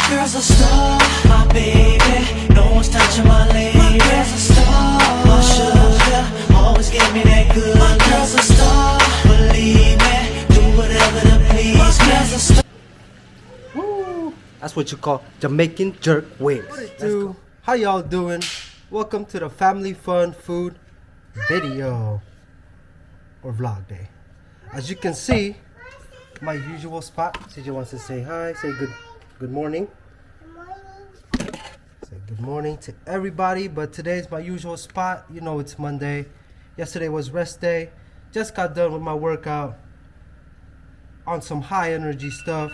girl's a star, my baby. No one's touching my lady. My girl's a star, my sugar. Always give me that good. My girl's a star, believe me. Do whatever to please. My girl's a star. Woo! That's what you call Jamaican jerk wings. What it do? How y'all doing? Welcome to the family fun food video or vlog day. As you can see, my usual spot. CJ wants to say hi. Say good morning. Good morning. Say good morning to everybody. But today's my usual spot. You know it's Monday. Yesterday was rest day. Just got done with my workout on some high energy stuff.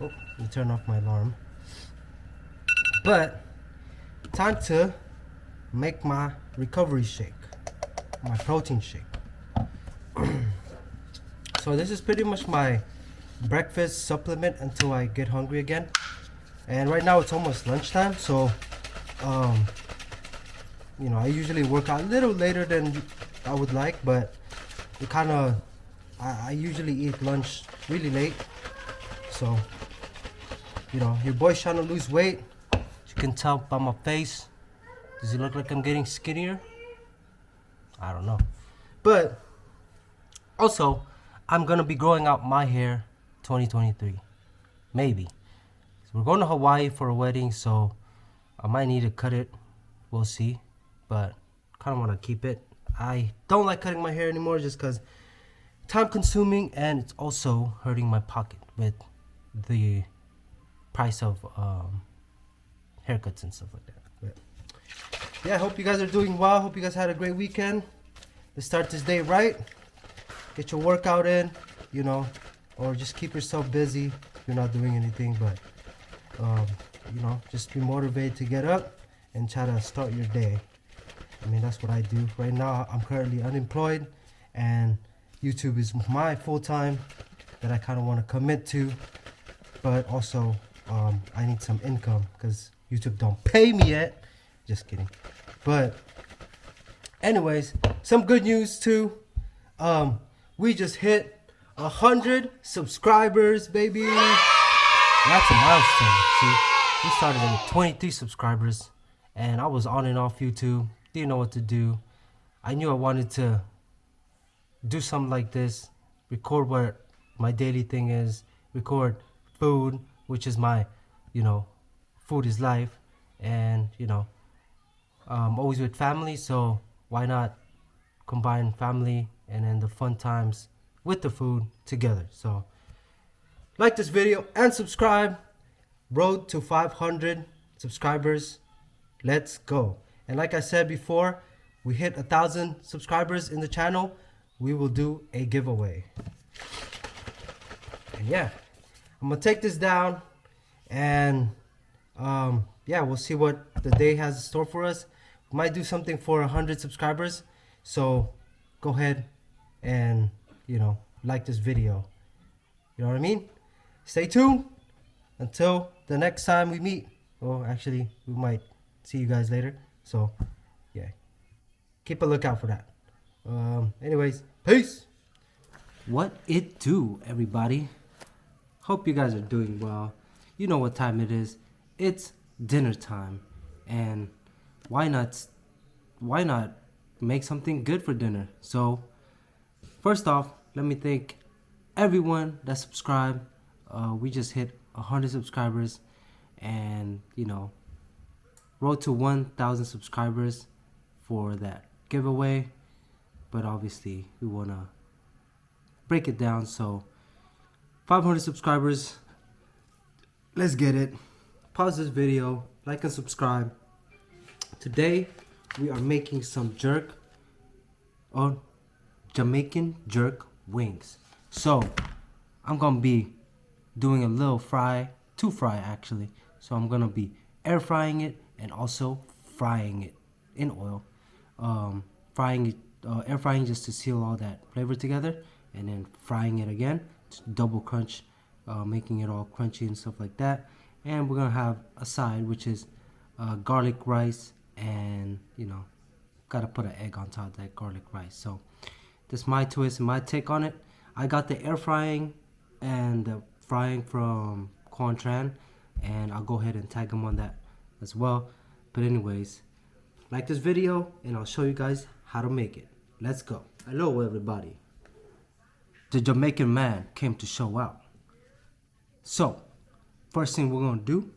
Oh, let me turn off my alarm. But time to make my recovery shake, my protein shake. So this is pretty much my breakfast supplement until I get hungry again. And right now it's almost lunchtime, so you know, I usually work out a little later than I would like, but it kind of I usually eat lunch really late. So you know, your boy's trying to lose weight. You can tell by my face. Does it look like I'm getting skinnier? I don't know. But also, I'm gonna be growing out my hair 2023. Maybe. We're going to Hawaii for a wedding, so I might need to cut it. We'll see. But kind of want to keep it. I don't like cutting my hair anymore just because time consuming, and it's also hurting my pocket with the price of haircuts and stuff like that. But yeah, I hope you guys are doing well. Hope you guys had a great weekend. Let's start this day right. Get your workout in, you know, or just keep yourself busy if you're not doing anything. But you know, just be motivated to get up and try to start your day. I mean, that's what I do. Right now, I'm currently unemployed, and YouTube is my full-time that I kind of want to commit to. But also, I need some income because YouTube don't pay me yet. Just kidding. But anyways, some good news too. We just hit 100 subscribers, baby. That's a milestone. See, we started with 23 subscribers, and I was on and off YouTube. Didn't know what to do. I knew I wanted to do something like this, record what my daily thing is, record food, which is my, you know, food is life, and you know, always with family, so why not combine family and then the fun times with the food together. So like this video and subscribe. Road to 500 subscribers. Let's go. And like I said before, we hit 1,000 subscribers in the channel, we will do a giveaway. And yeah, I'm gonna take this down, and yeah, we'll see what the day has in store for us. We might do something for 100 subscribers, so go ahead and, you know, like this video. You know what I mean? Stay tuned until the next time we meet. Well, actually, we might see you guys later, so yeah, keep a lookout for that. Anyways, peace. What it do, everybody? Hope you guys are doing well. You know what time it is. It's dinner time, and why not make something good for dinner? So first off, let me thank everyone that subscribed. We just hit 100 subscribers, and you know, road to 1,000 subscribers for that giveaway. But obviously we want to break it down, so 500 subscribers, let's get it. Pause this video, like and subscribe. Today we are making some jerk or Jamaican jerk wings. So I'm gonna be doing a little two fry actually. So I'm gonna be air frying it and also frying it in oil. Air frying just to seal all that flavor together, and then frying it again to double crunch, making it all crunchy and stuff like that. And we're gonna have a side, which is garlic rice, and you know, gotta put an egg on top of that garlic rice. So that's my twist and my take on it. I got the air frying and the frying from Quantran, and I'll go ahead and tag him on that as well. But anyways, like this video and I'll show you guys how to make it. Let's go. Hello everybody. The Jamaican man came to show out. So first thing we're gonna do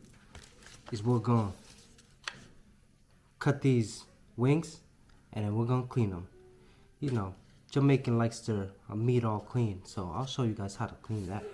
is we're gonna cut these wings and then we're gonna clean them. You know, Jamaican likes their meat all clean, so I'll show you guys how to clean that.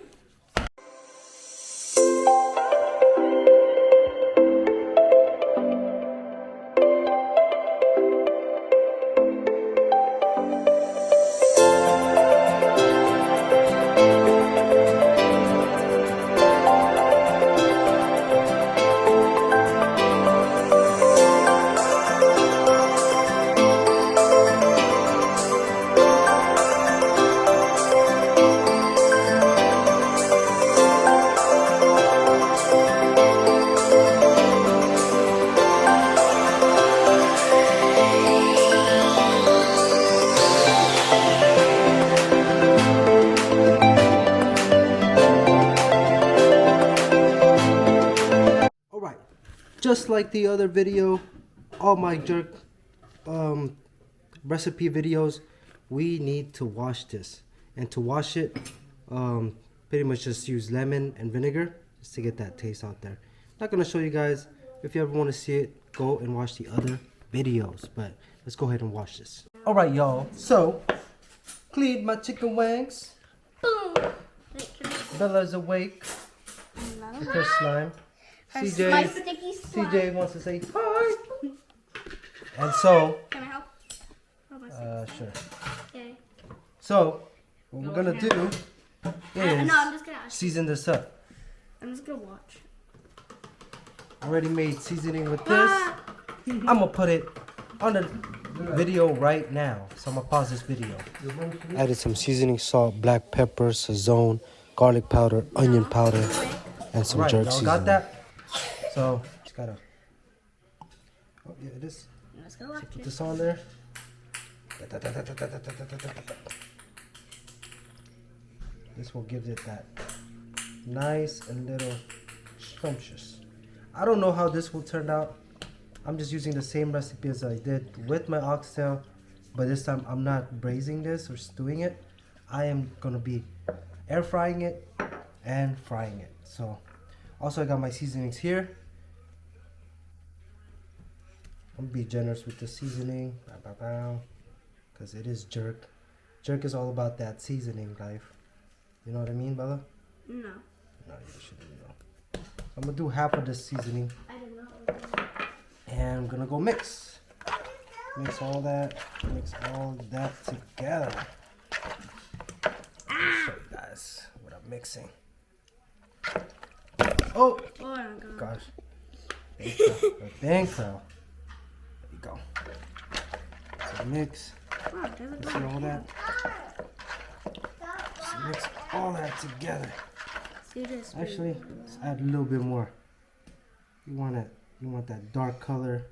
Just like the other video, all my jerk recipe videos, we need to wash this. And to wash it, pretty much just use lemon and vinegar just to get that taste out there. Not gonna show you guys. If you ever want to see it, go and watch the other videos. But let's go ahead and wash this. All right, y'all. So, cleaned my chicken wings. Boom. Bella's awake with her slime. CJ wants to say hi. And so, can I help? sure. Okay. So, what we're gonna do is no, I'm just gonna season this up. I'm just gonna watch. I already made seasoning with this. I'm gonna put it on the video right now. So I'm gonna pause this video. Added some seasoning, salt, black pepper, sazon, garlic powder, onion powder, and some jerk seasoning. Got that? So just gotta. Oh yeah, it is. Let's go watch Put it. this on there. This will give it that nice and little scrumptious. I don't know how this will turn out. I'm just using the same recipe as I did with my oxtail, but this time I'm not braising this or stewing it. I am gonna be air frying it and frying it. So also I got my seasonings here. I'm gonna be generous with the seasoning, because it is jerk. Jerk is all about that seasoning life. You know what I mean, Bella? No. No, you shouldn't know. I'm gonna do half of this seasoning. I don't know. And I'm gonna go mix. Mix all that together. Show you guys what I'm mixing. Oh! Oh my god. Gosh. Thank you. There you go. So mix. Wow, it doesn't See all that? So mix all that together. Actually, let's add a little bit more. You want it. You want that dark color.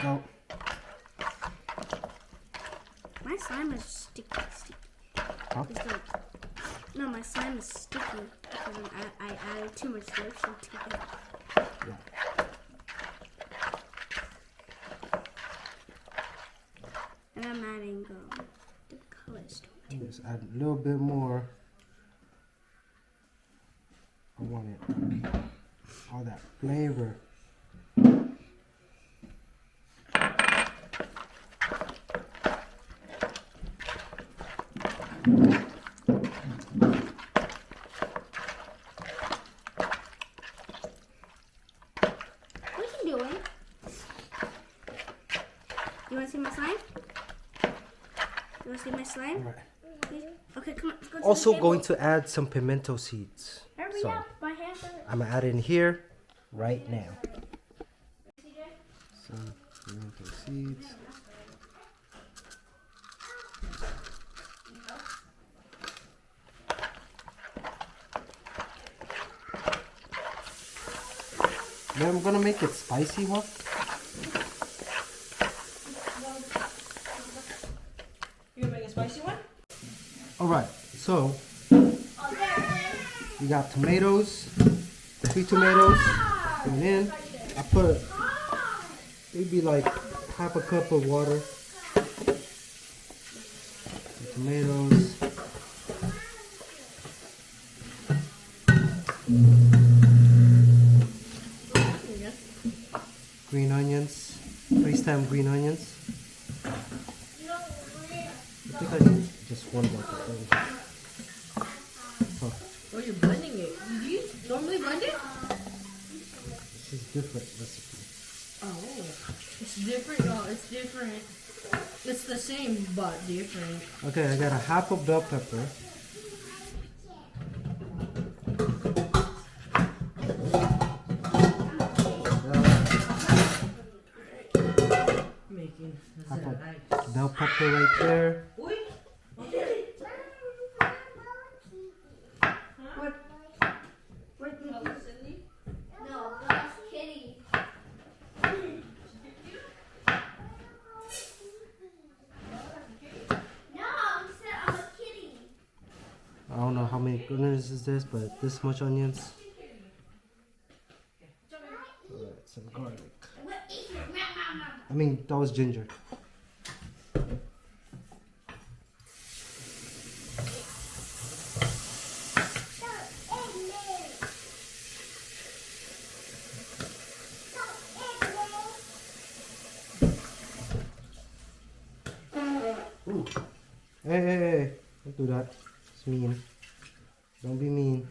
Go. My slime is sticky. Huh? It's like, no, my slime is sticky because I added too much lotion to it. Yeah. And I'm adding the colors to it. Just add a little bit more. I want it. All that flavor. What are you doing? You want to see my slime? You want to see my slime? All right. Please? Okay, come on. Let's go to Also the table. going to add some pimento seeds. Hurry So up. My hands are... I'm gonna add it in here right now. Some pimento seeds. Then I'm gonna make it spicy one. spicy one? Alright, so we got tomatoes, 3 tomatoes going in. I put maybe like half a cup of water. The tomatoes. Green onions, pre-stamped green onions. I think I need just one more. Oh, Oh, you're blending it. Do you normally blend it? this is different recipe. Oh, it's different. Oh, it's different. It's the same, but different. Okay, I got a half of bell pepper. Making Half of bell pepper right there. No, that's Kitty. No, I said I'm a kitty. I don't know how many onions is this, but this much onions. Alright, some garlic. I mean, that was ginger. Ooh. Hey, don't do that. It's mean. Don't be mean.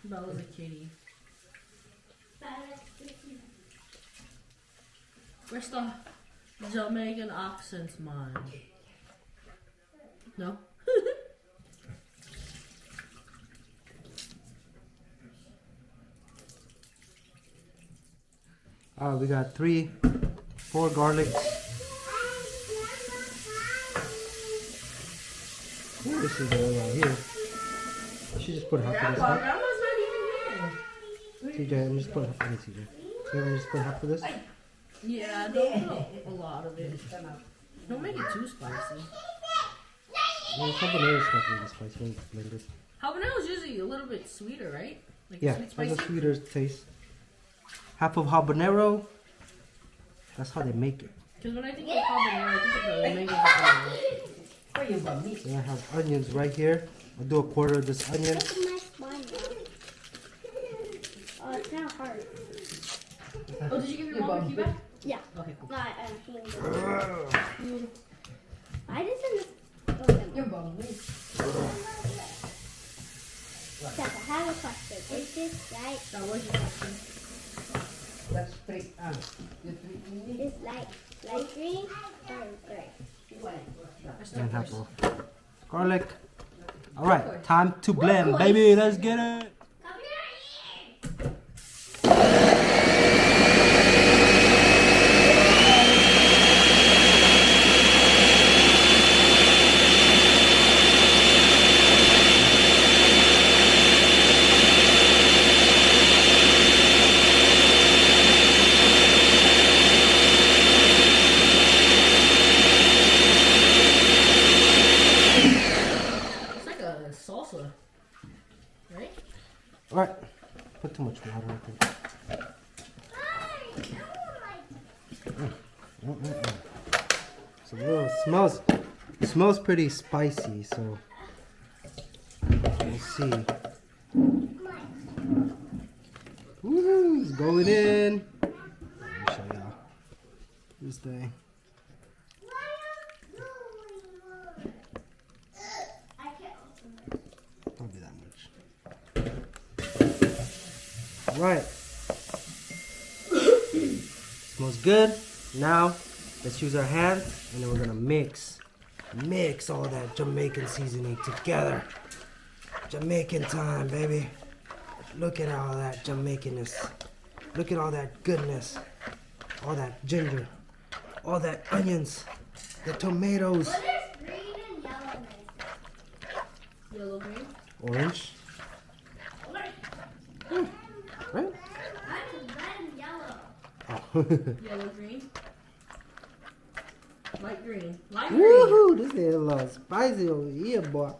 Bella's a kitty. Where's the Jamaican accents, man? No? We got 4 garlics. This is the one right here. You should just put half of this. Huh? Grandma's not even here. TJ, I'm just put half of this. TJ. You want me to just put half of this? Yeah, don't put a lot of it. Don't make it too spicy. Well, habanero is not really spicy when it's blended. Habanero is usually a little bit sweeter, right? Like Yeah, sweet has spicy. a sweeter taste. Half of habanero. That's how they make it. Because when I think of habanero, I think of the mango habanero. Then I have onions right here. I'll do a quarter of this onion. Look at my spine now. Oh, it's kind of hard. Oh, did you give your mom a key back? Yeah. Okay, cool. No, I just didn't. Your bum. Steph, I have a question. Is this light? That was your question. That's straight. Is light green or gray? And half of garlic. Alright, time to blend, baby. Let's get it. Come here. It's like a salsa, right? Alright, put too much water, I think. So it smells pretty spicy, so we'll see. Woohoo, it's going in. Let me show y'all this thing. Don't do that much. Right. Smells good. Now, let's use our hands and then we're gonna mix all that Jamaican seasoning together. Jamaican time, baby. Look at all that Jamaicanness. Look at all that goodness. All that ginger. All that onions. The tomatoes. What is green and yellow make? Yellow green. Orange. Right? That's red and yellow. Oh. Yellow green. green. Lime green. Woohoo! This is a little spicy over here, boy.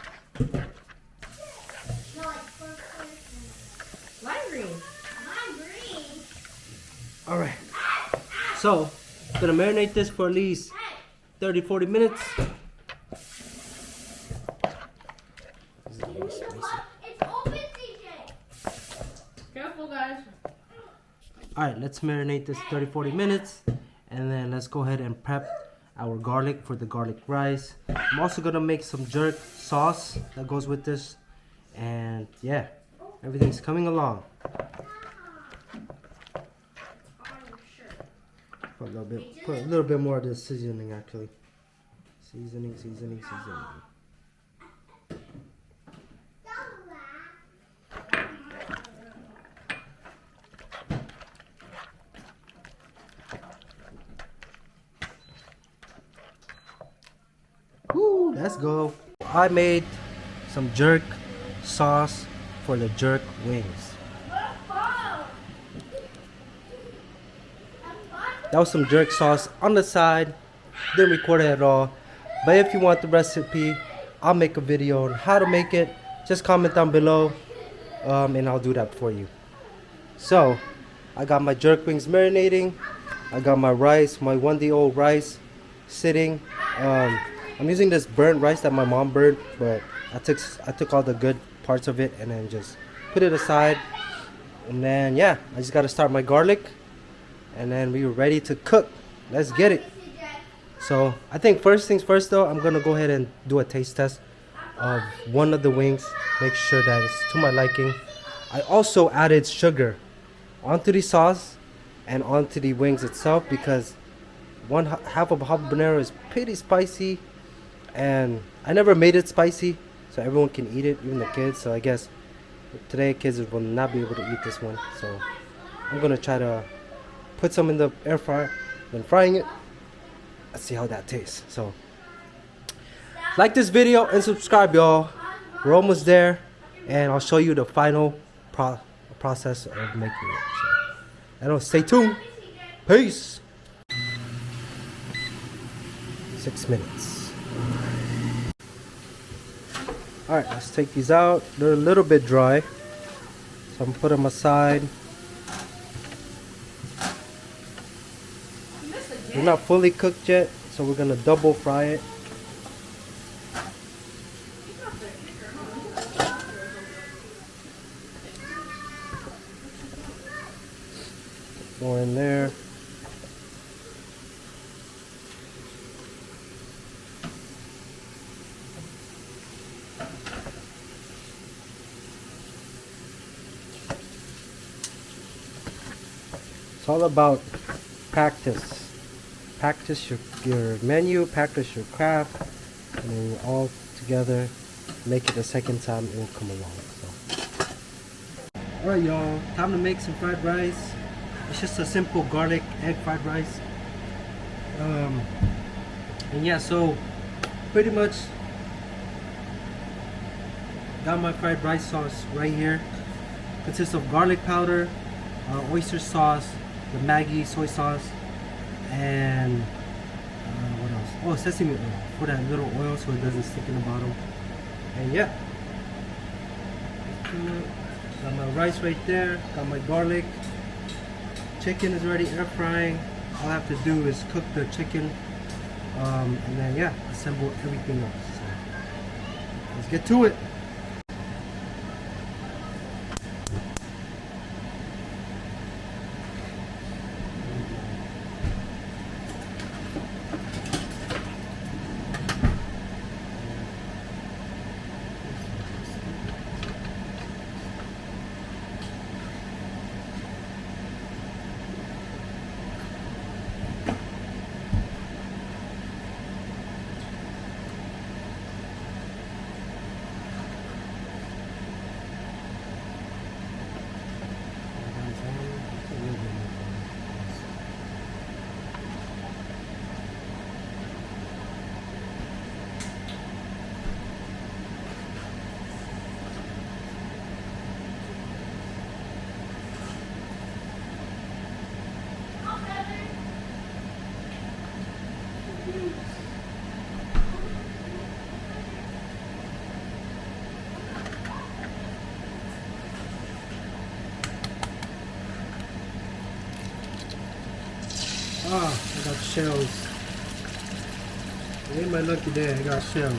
Lime green. Alright. So, gonna marinate this for at least 30-40 minutes. This is really spicy. Careful, guys. Alright, let's marinate this 30-40 minutes. And then let's go ahead and prep our garlic for the garlic rice. I'm also gonna make some jerk sauce that goes with this. And yeah, everything's coming along. Put a little bit more of this seasoning actually. Seasoning. Woo, let's go. I made some jerk sauce for the jerk wings. That was some jerk sauce on the side. Didn't record it at all. But if you want the recipe, I'll make a video on how to make it. Just comment down below and I'll do that for you. So, I got my jerk wings marinating. I got my rice, my 1-day-old rice sitting. I'm using this burnt rice that my mom burned, but I took all the good parts of it and then just put it aside. And then yeah, I just gotta start my garlic. And then we're ready to cook. Let's get it. So I think first things first though, I'm gonna go ahead and do a taste test of one of the wings. Make sure that it's to my liking. I also added sugar onto the sauce and onto the wings itself because half of habanero is pretty spicy. And I never made it spicy, so everyone can eat it, even the kids. So I guess today kids will not be able to eat this one. So I'm gonna try to put some in the air fryer, then frying it. Let's see how that tastes. So like this video and subscribe, y'all. We're almost there, and I'll show you the final process of making it. So, and stay tuned. Peace. 6 minutes. Alright, let's take these out. They're a little bit dry, so I'm gonna put them aside. They're not fully cooked yet, so we're gonna double fry it. More in there. It's all about practice. Practice your menu, practice your craft, and then all together make it the second time it will come along. So. Alright y'all, time to make some fried rice. It's just a simple garlic egg fried rice. And yeah, so pretty much got my fried rice sauce right here. Consists of garlic powder, oyster sauce, the Maggi soy sauce, and what else? Oh, sesame oil for that little oil so it doesn't stick in the bottom. And yeah, got my rice right there, got my garlic. Chicken is already air frying. All I have to do is cook the chicken, and then yeah, assemble everything else. So, let's get to it. Ah, I got shells. It ain't my lucky day, I got shells.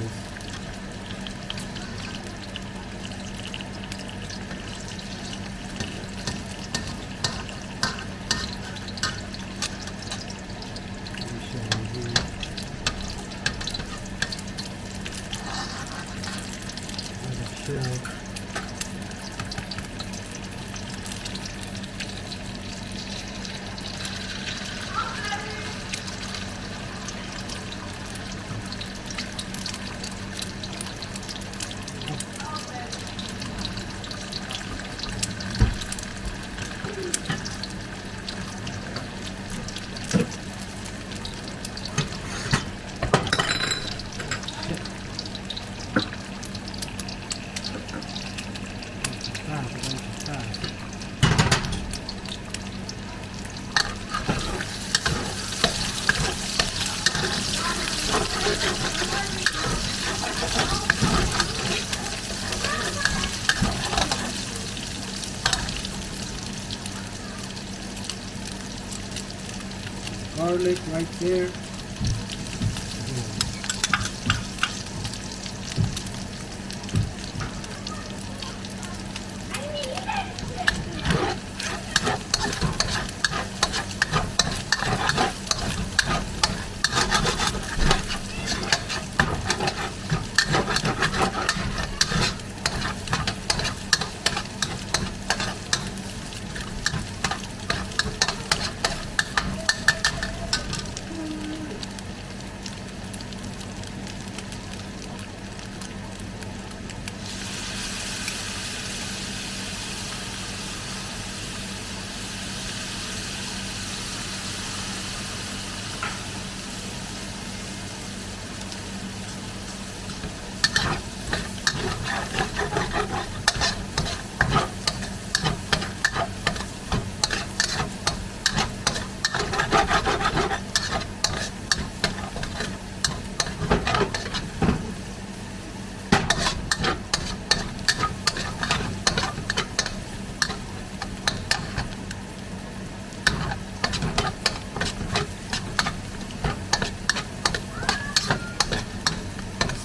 Garlic right there.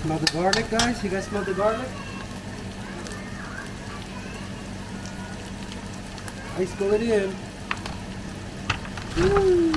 Smell the garlic, guys? You guys smell the garlic? Ice going in. Woo.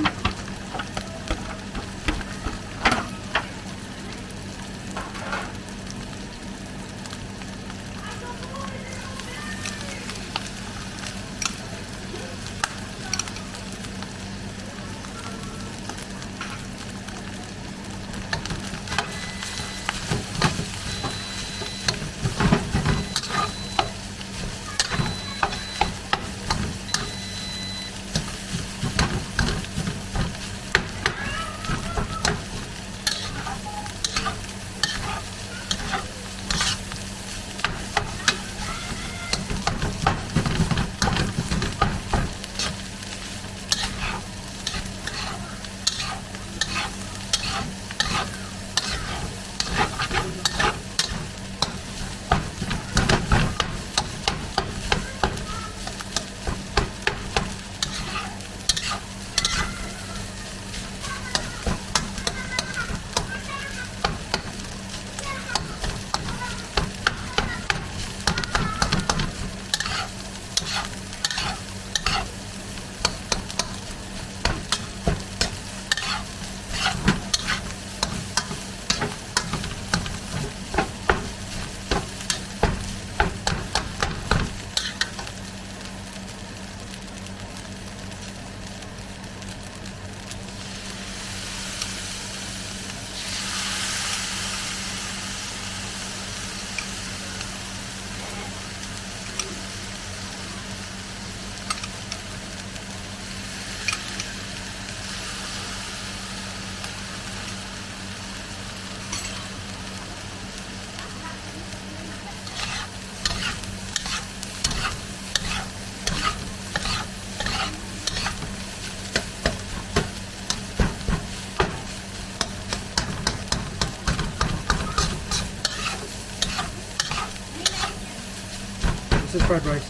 This is fried rice.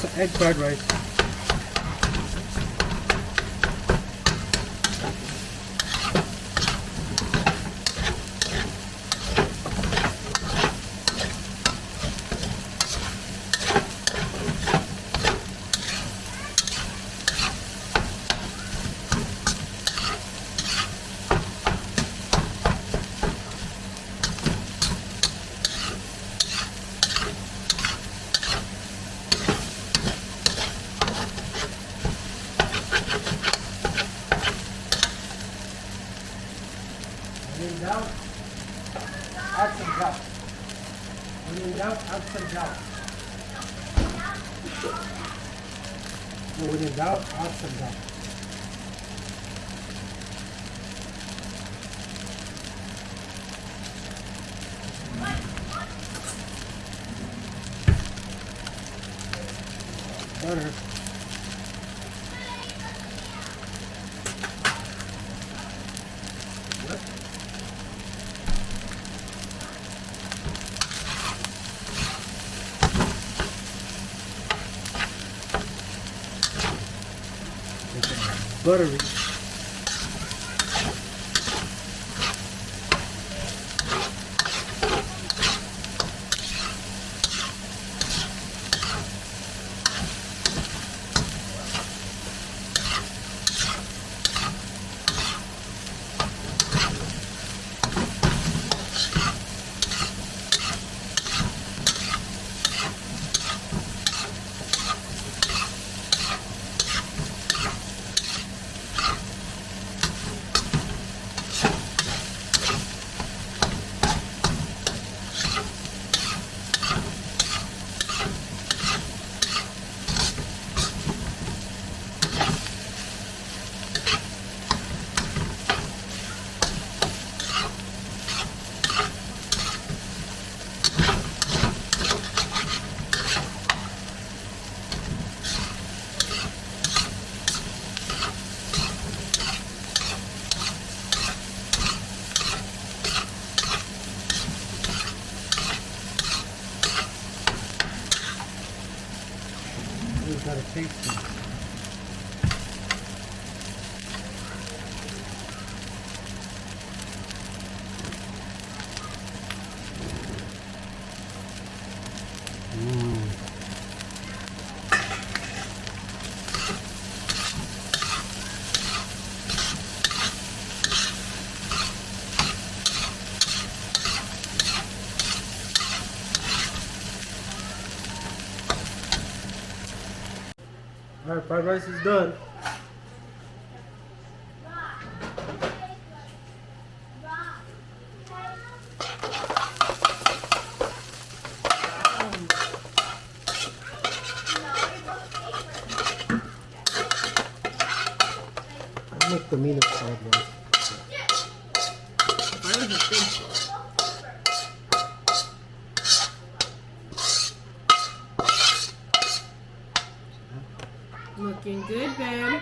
It's an egg fried rice. When in doubt, add some doubt. When in doubt, add some doubt. When in doubt, add some doubt. Butter. Buttery. We've got a taste it. Alright, fried rice is done. I make the meanest fried rice. Looking good, babe.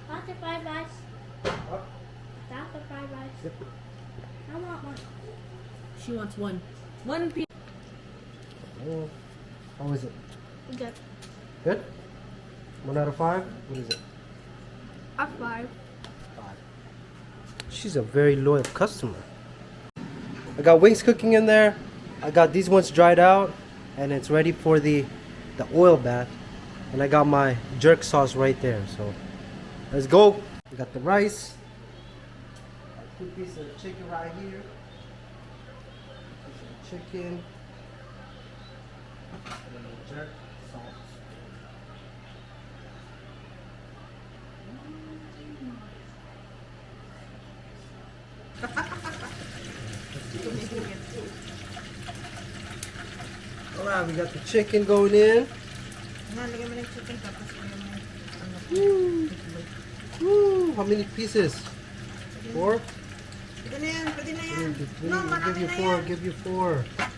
Not the fried rice. What? Not the fried rice. Yep. I want one. She wants one. One piece. Oh, how is it? Good. Good? 1 out of 5? What is it? A 5. 5. She's a very loyal customer. I got wings cooking in there. I got these ones dried out. And it's ready for the oil bath. And I got my jerk sauce right there. So let's go. We got the rice. Got 2 pieces of chicken right here. Piece of chicken. And then the jerk sauce. Alright, we got the chicken going in. Woo. Woo. How many pieces? 4? Give you 4. Give you 4. Look at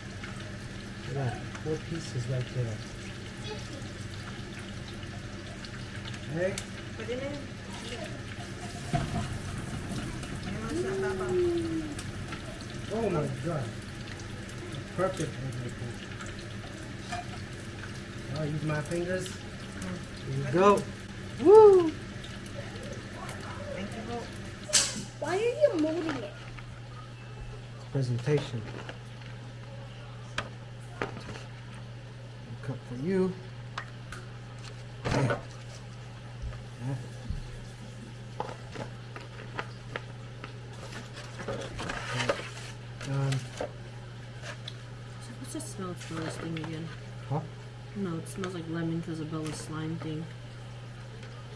that. 4 pieces right there. Egg. Oh my god. Perfect egg right there. I'll use my fingers. Here you go. Woo! Why are you molding it? Presentation. Cup for you. Yeah. Done. What's that smell for this thing again? Huh? No, it smells like lemon because of Bella's slime thing.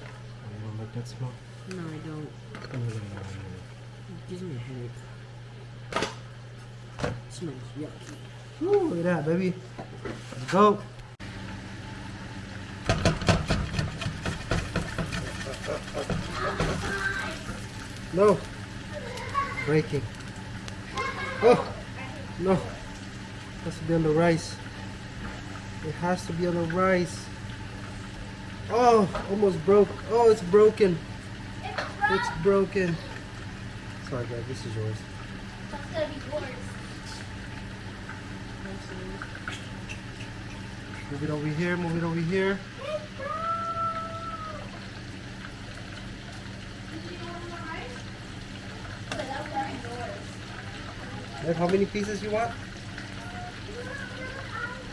Oh, you don't like that smell? No, I don't. It gives me a headache. It smells yucky. Woo, look at that, baby. Let's go. No. Breaking. Oh, no. Has to be on the rice. It has to be on the rice. Oh, almost broke. Oh, it's broken. It's broken. Sorry, guys. This is yours. That's gonna be yours. Move it over here. Move it over here. Babe, how many pieces you want?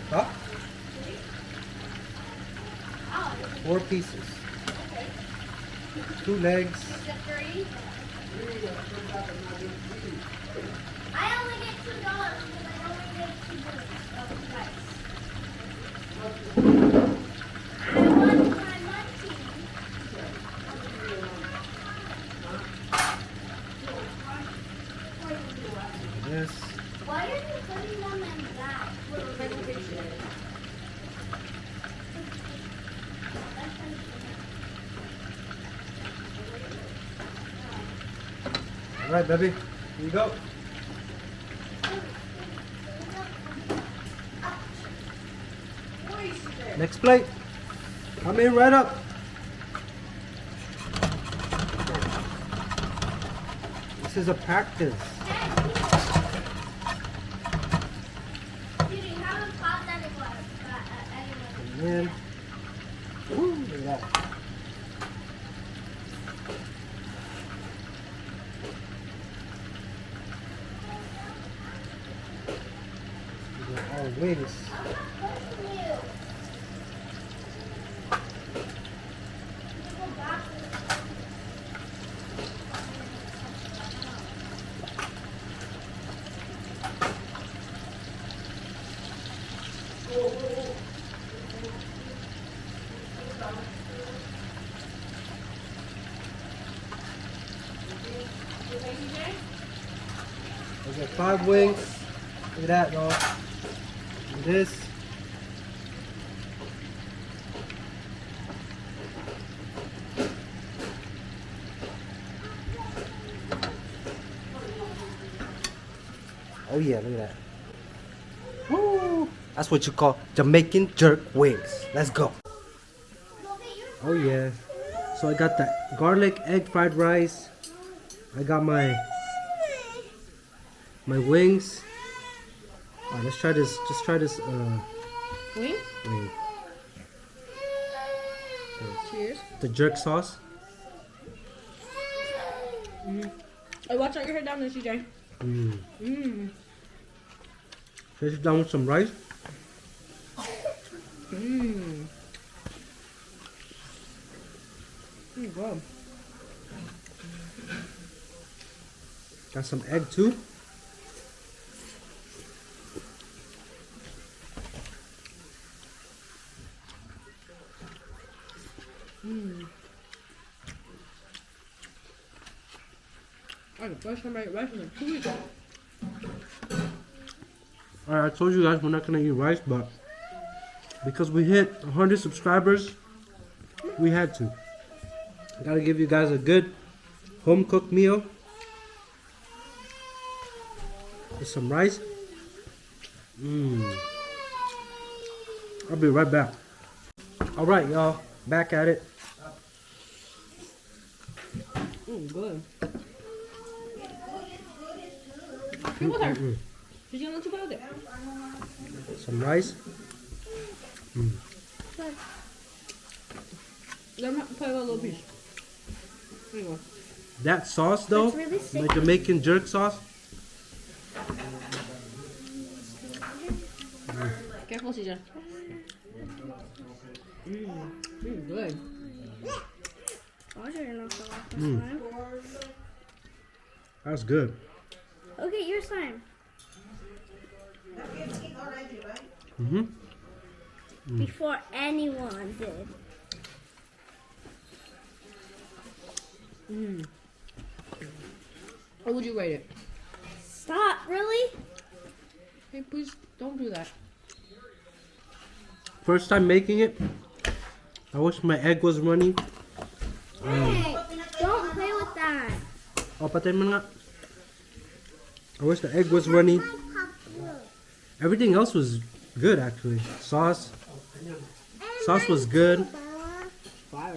Huh? 4 pieces. 2 legs. I only get $2 because I only get 2 minutes of rice. I want my munchie. This. Why are you putting them in that? All right, baby. Here you go. Next plate. Come in right up. This is a practice. Dude, you haven't popped anyone. Come in. Woo, look at that. All wings. I got 5 wings. Look at that, y'all. And this. Oh yeah, look at that. Woo! That's what you call Jamaican jerk wings. Let's go. Oh yeah. So I got that garlic egg fried rice. I got my wings. Alright, let's try this. Just try this Wing? wing. Cheers. The jerk sauce. Hey, watch out your head down there, CJ. Fish it down with some rice. Wow. Got some egg too. The first time I ate rice was like 2 weeks ago. Alright, I told you guys we're not gonna eat rice, but because we hit 100 subscribers, we had to. I gotta give you guys a good home cooked meal with some rice. I'll be right back. Alright, y'all, back at it. Good. Get with her. She's gonna let you go there. Some rice. side. Let me play a little piece. There you go. That sauce though, That's really sick. the Jamaican jerk sauce. Careful, CJ. Good. I should have knocked it off this time. That's good. Okay, your slime. Before anyone did. How would you rate it? Stop, really? Hey, please don't do that. First time making it. I wish my egg was runny. Hey, don't play with that. Oh, patay mo nga. I wish the egg was runny. Everything else was good actually. Sauce was good. Fire.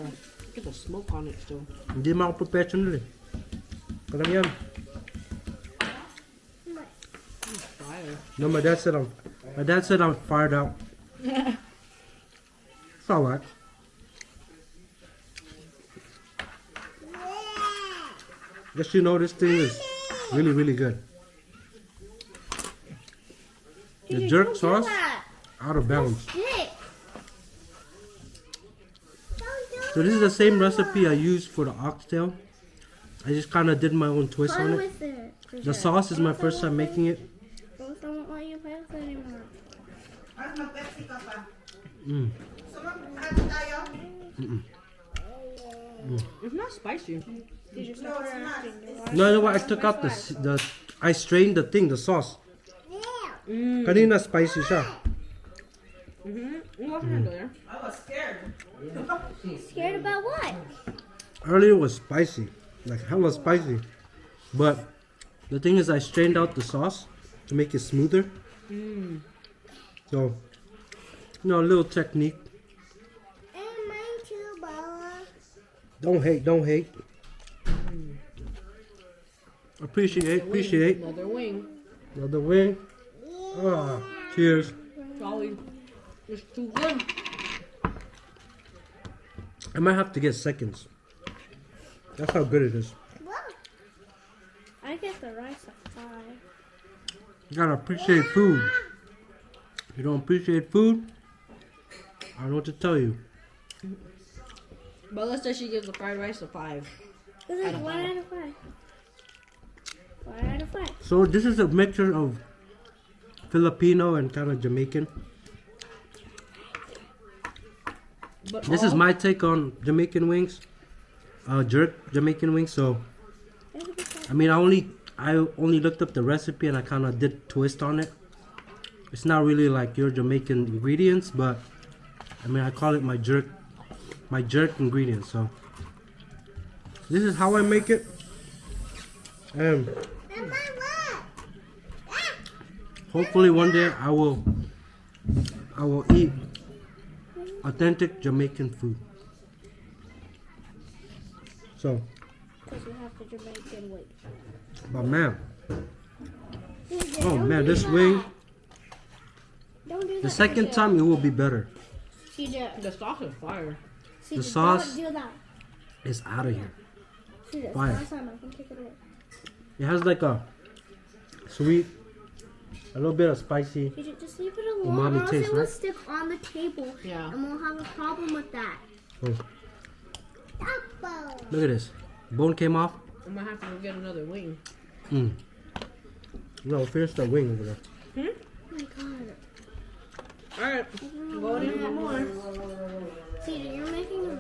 Get the smoke on it still. Hindi mo ako professional eh. Parang yan. Fire. No, my dad said I'm fired out. It's alright. Just you know, this thing is really, really good. The jerk sauce, out of bounds. So this is the same recipe I used for the oxtail. I just kind of did my own twist on it. The sauce is my first time making it. Both don't let you play with it anymore. It's not spicy. Did you stop acting? No, you know what? I took out I strained the sauce. Kanina spicy siya. You wasn't into there. Scared about what? Earlier it was spicy, like hella spicy. But the thing is, I strained out the sauce to make it smoother. So, you know, a little technique. And mine too, Bella. Don't hate. Appreciate. Another wing. Another wing. Ah, cheers. Golly. It's too good. I might have to get seconds. That's how good it is. I get the rice at 5. You gotta appreciate food. If you don't appreciate food, I don't know what to tell you. Bella says she gives the fried rice a 5. This is 1 out of 5. 1 out of 5. So this is a mixture of Filipino and kind of Jamaican. But This is my take on Jamaican wings, jerk Jamaican wings. So, I mean, I only looked up the recipe and I kind of did twist on it. It's not really like your Jamaican ingredients, but I mean, I call it my jerk ingredients. So, this is how I make it, and hopefully one day I will eat authentic Jamaican food. So, Because you have the Jamaican wing. but man, oh man, this wing, Don't do that. the second time it will be better. CJ. the sauce is fire. CJ, The sauce- Don't do that. It's out of here. CJ, Fire. last time I can take it away. It has like a sweet, a little bit of spicy. CJ, just leave it alone. Umami or else taste, it will right? stick on the table. Yeah. And we'll have a problem with that. Oh, look at this. Bone came off. I'm gonna have to go get another wing. No, finish that wing over there. Oh my god. Alright. Go in for more. CJ, you're making a...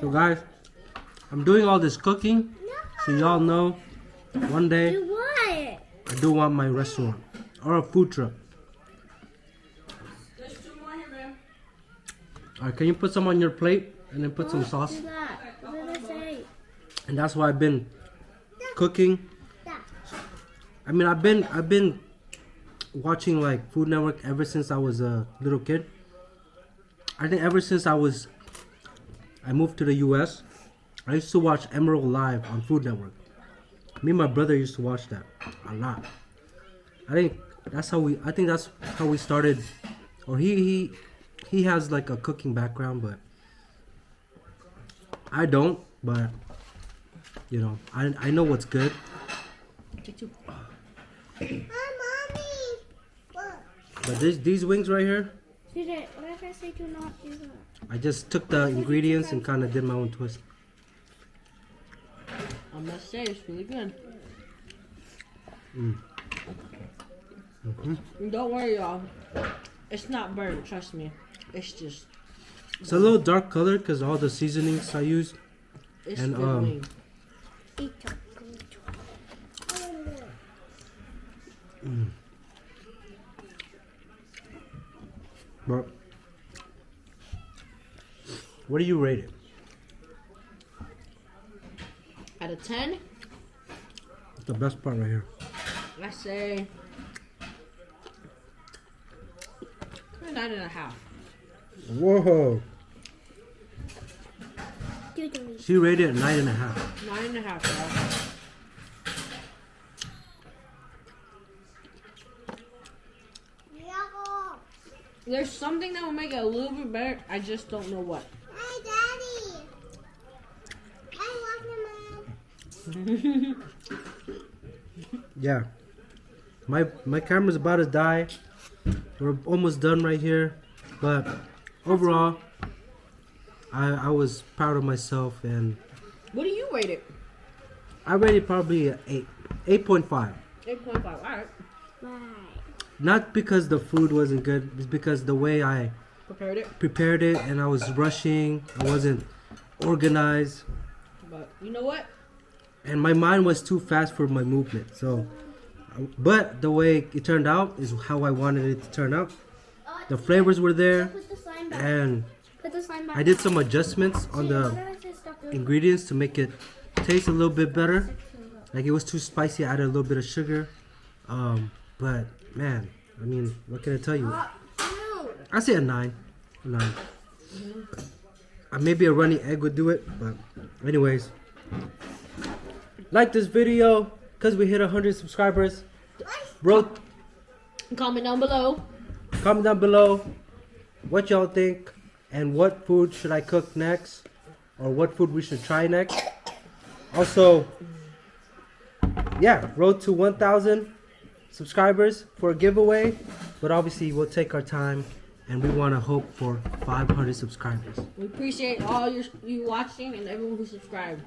So guys, I'm doing all this cooking, so y'all know one day Do what? I do want my restaurant or a food truck. There's 2 more here, man. Alright, can you put some on your plate and then put some sauce? Do that. What did I say? And that's why I've been cooking. I mean, I've been watching like Food Network ever since I was a little kid. I think ever since I moved to the US, I used to watch Emerald Live on Food Network. Me and my brother used to watch that a lot. I think that's how we started. Or he has like a cooking background, but I don't. But you know, I know what's good. Take two. But these wings right here, CJ, what if I say do not do that? I just took the ingredients and kind of did my own twist. I must say, it's really good. Don't worry, y'all. It's not burnt, trust me. It's just, It's a little dark color because all the seasonings I used. it's And, good wing. Eat chocolate. But what do you rate it? Out of 10, It's the best part right here. I say 9.5. Whoa! Do the least. She rated it 9.5. 9.5, y'all. There's something that will make it a little bit better. I just don't know what. Hey, Daddy. I want the man. Yeah. My camera's about to die. We're almost done right here. But overall, I was proud of myself and What do you rate it? I rated probably an 8. 8.5. 8.5. All right. Right. Not because the food wasn't good, it's because the way I Prepared it. prepared it and I was rushing, I wasn't organized, But you know what? and my mind was too fast for my movement. So, but the way it turned out is how I wanted it to turn out. The flavors were there, Put the slime back. and Put the slime back. I did some adjustments on What the did I say stop doing? ingredients to make it taste a little bit better. Like it was too spicy, I added a little bit of sugar. But man, I mean, what can I tell you? No. I say a 9. A 9. Maybe a runny egg would do it, but anyways. Like this video, because we hit 100 subscribers. Bro, Comment down below. comment down below what y'all think and what food should I cook next, or what food we should try next. Also, yeah, road to 1,000 subscribers for a giveaway, but obviously we'll take our time and we want to hope for 500 subscribers. We appreciate all you watching and everyone who subscribed.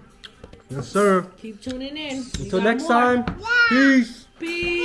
Yes, sir. Keep tuning in. We Until got next more. time, peace. Peace.